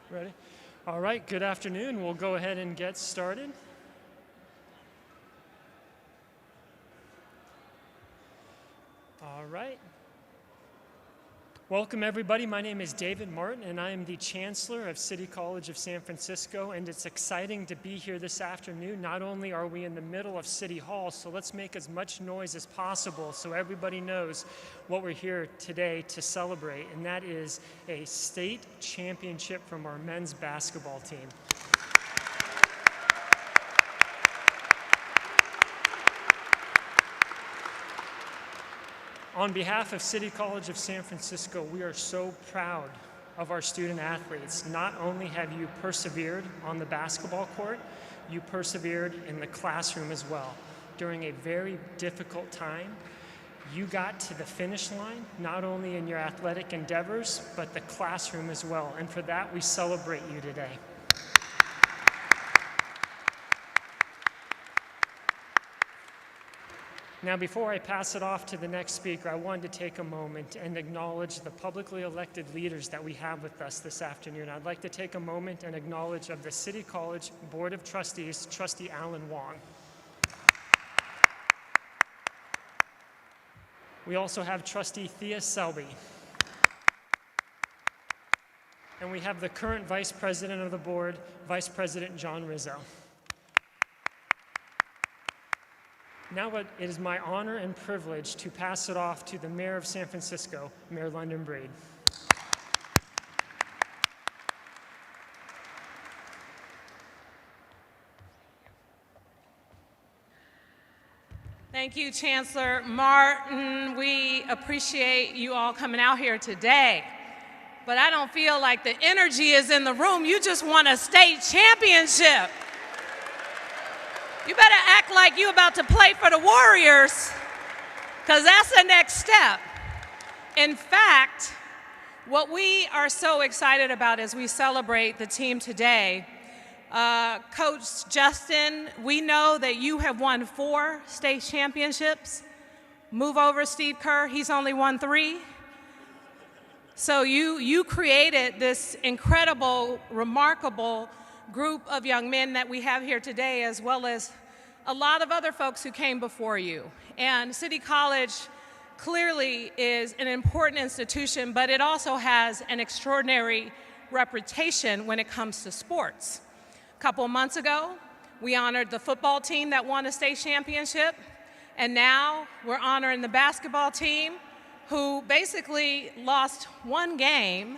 Ready? All right, good afternoon. We'll go ahead and get started. All right. Welcome, everybody. My name is David Martin, and I am the Chancellor of City College of San Francisco, and it's exciting to be here this afternoon. Not only are we in the middle of City Hall, so let's make as much noise as possible so everybody knows what we're here today to celebrate, and that is a state championship from our men's basketball team. On behalf of City College of San Francisco, we are so proud of our student athletes. Not only have you persevered on the basketball court, you persevered in the classroom as well. During a very difficult time, you got to the finish line, not only in your athletic endeavors, but the classroom as well. And for that, we celebrate you today. Now, before I pass it off to the next speaker, I wanted to take a moment and acknowledge the publicly elected leaders that we have with us this afternoon. I'd like to take a moment and acknowledge of the City College Board of Trustees, Trustee Alan Wong. We also have Trustee Thea Selby. And we have the current Vice President of the Board, Vice President John Rizzo. Now it is my honor and privilege to pass it off to the Mayor of San Francisco, Mayor London Breed. Thank you, Chancellor Martin. We appreciate you all coming out here today. But I don't feel like the energy is in the room. You just won a state championship. You better act like you're about to play for the Warriors, because that's the next step. In fact, what we are so excited about as we celebrate the team today, Coach Justin, we know that you have won 4 state championships. Move over, Steve Kerr, he's only won 3. So you created this incredible, remarkable group of young men that we have here today, as well as a lot of other folks who came before you. And City College clearly is an important institution, but it also has an extraordinary reputation when it comes to sports. A couple of months ago, we honored the football team that won a state championship, and now we're honoring the basketball team who basically lost 1 game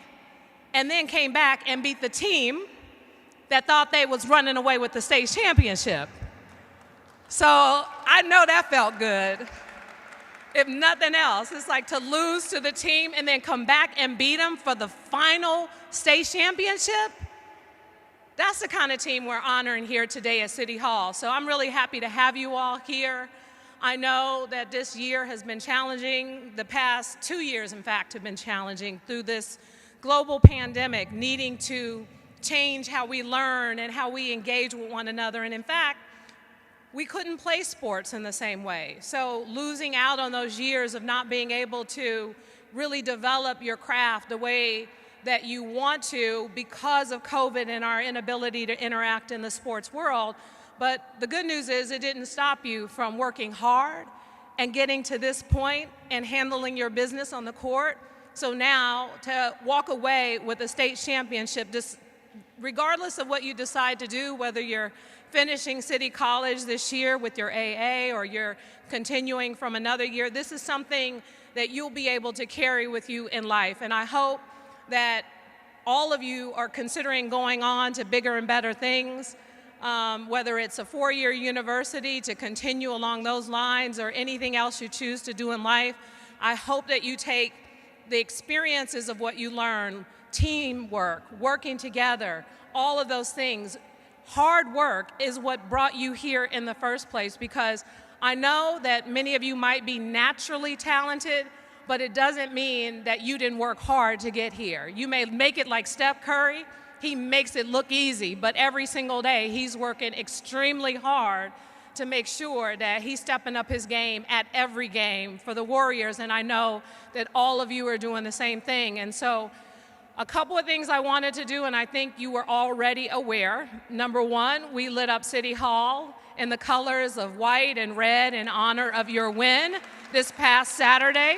and then came back and beat the team that thought they was running away with the state championship. So I know that felt good. If nothing else, it's like to lose to the team and then come back and beat them for the final state championship. That's the kind of team we're honoring here today at City Hall. So I'm really happy to have you all here. I know that this year has been challenging. The past 2 years, in fact, have been challenging through this global pandemic, needing to change how we learn and how we engage with one another. And in fact, we couldn't play sports in the same way. So losing out on those years of not being able to really develop your craft the way that you want to because of COVID and our inability to interact in the sports world. But the good news is it didn't stop you from working hard and getting to this point and handling your business on the court. So now to walk away with a state championship, just regardless of what you decide to do, whether you're finishing City College this year with your AA or you're continuing from another year, this is something that you'll be able to carry with you in life. And I hope that all of you are considering going on to bigger and better things, whether it's a 4-year university to continue along those lines or anything else you choose to do in life. I hope that you take the experiences of what you learn, teamwork, working together, all of those things. Hard work is what brought you here in the first place, because I know that many of you might be naturally talented, but it doesn't mean that you didn't work hard to get here. You may make it like Steph Curry. He makes it look easy, but every single day he's working extremely hard to make sure that he's stepping up his game at every game for the Warriors, and I know that all of you are doing the same thing. And so A couple of things I wanted to do, and I think you were already aware. Number one, we lit up City Hall in the colors of white and red in honor of your win this past Saturday.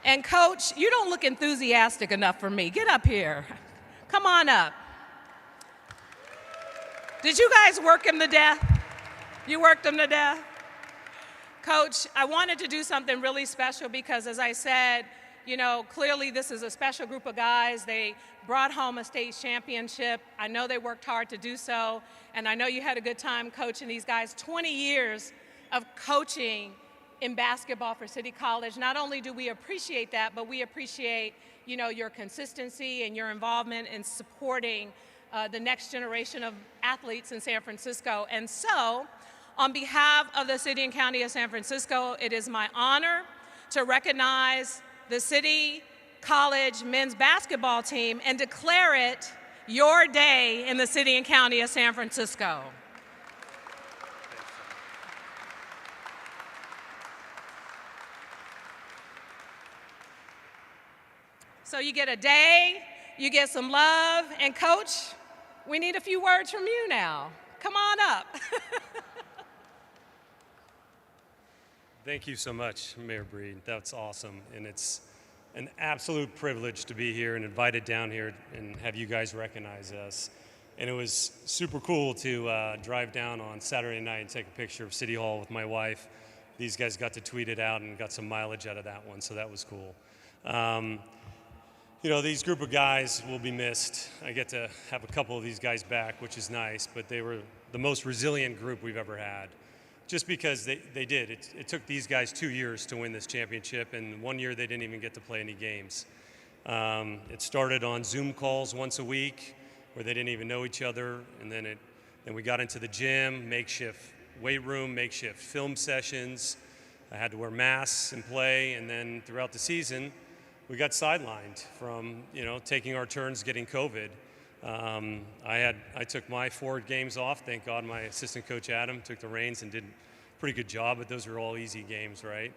And Coach, you don't look enthusiastic enough for me. Get up here. Come on up. Did you guys work him to death? You worked him to death? Coach, I wanted to do something really special because, as I said, you know, clearly this is a special group of guys. They brought home a state championship. I know they worked hard to do so, and I know you had a good time coaching these guys. 20 years of coaching in basketball for City College. Not only do we appreciate that, but we appreciate, you know, your consistency and your involvement in supporting the next generation of athletes in San Francisco. And so, on behalf of the City and County of San Francisco, it is my honor to recognize the City College men's basketball team and declare it your day in the City and County of San Francisco. So you get a day, you get some love, and Coach, we need a few words from you now. Come on up. Thank you so much, Mayor Breed. That's awesome, and it's an absolute privilege to be here and invited down here and have you guys recognize us. And it was super cool to drive down on Saturday night and take a picture of City Hall with my wife. These guys got to tweet it out and got some mileage out of that one, so that was cool. You know, these group of guys will be missed. I get to have a couple of these guys back, which is nice, but they were the most resilient group we've ever had. Just because they did. It took these guys 2 years to win this championship, and 1 year they didn't even get to play any games. It started on Zoom calls once a week where they didn't even know each other, and then we got into the gym, makeshift weight room, makeshift film sessions. I had to wear masks and play, and then throughout the season, we got sidelined from, you know, taking our turns getting COVID. I took my 4 games off. Thank God my assistant coach Adam took the reins and did a pretty good job, but those were all easy games, right?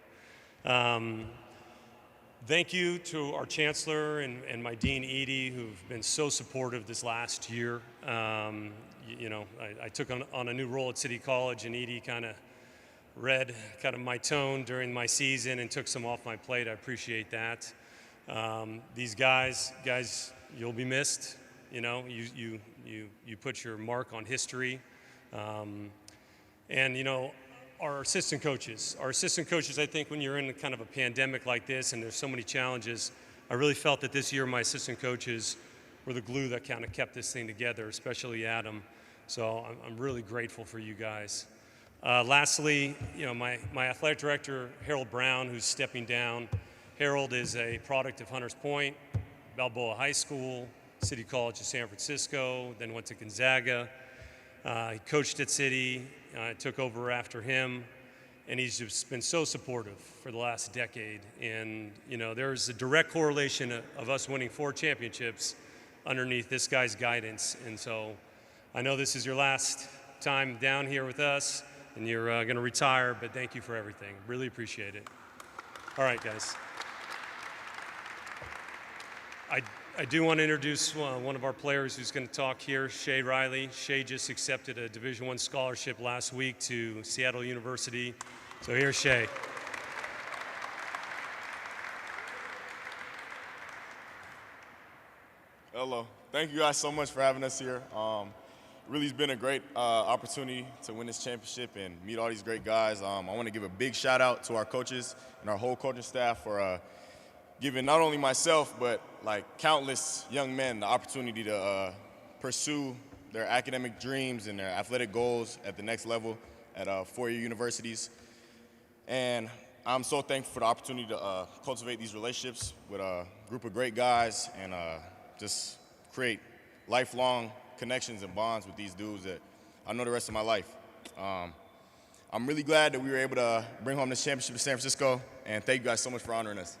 Thank you to our chancellor and my dean Edie, who've been so supportive this last year. You know, I took on a new role at City College, and Edie kind of read kind of my tone during my season and took some off my plate. I appreciate that. These guys, you'll be missed. You know, you put your mark on history. And, you know, our assistant coaches, I think when you're in kind of a pandemic like this and there's so many challenges, I really felt that this year my assistant coaches were the glue that kind of kept this thing together, especially Adam. So I'm really grateful for you guys. Lastly, you know, my athletic director, Harold Brown, who's stepping down. Harold is a product of Hunters Point, Balboa High School, City College of San Francisco, then went to Gonzaga. He coached at City, took over after him, and he's just been so supportive for the last decade. And, you know, there's a direct correlation of us winning 4 championships underneath this guy's guidance. And so I know this is your last time down here with us, and you're going to retire, but thank you for everything. Really appreciate it. All right, guys. I do want to introduce one of our players who's going to talk here, Shay Riley. Shay just accepted a Division I scholarship last week to Seattle University. So here's Shay. Hello. Thank you guys so much for having us here. Really has been a great opportunity to win this championship and meet all these great guys. I want to give a big shout out to our coaches and our whole coaching staff for giving not only myself but like countless young men the opportunity to pursue their academic dreams and their athletic goals at the next level at four-year universities. And I'm so thankful for the opportunity to cultivate these relationships with a group of great guys and just create lifelong connections and bonds with these dudes that I know the rest of my life. I'm really glad that we were able to bring home this championship to San Francisco, and thank you guys so much for honoring us.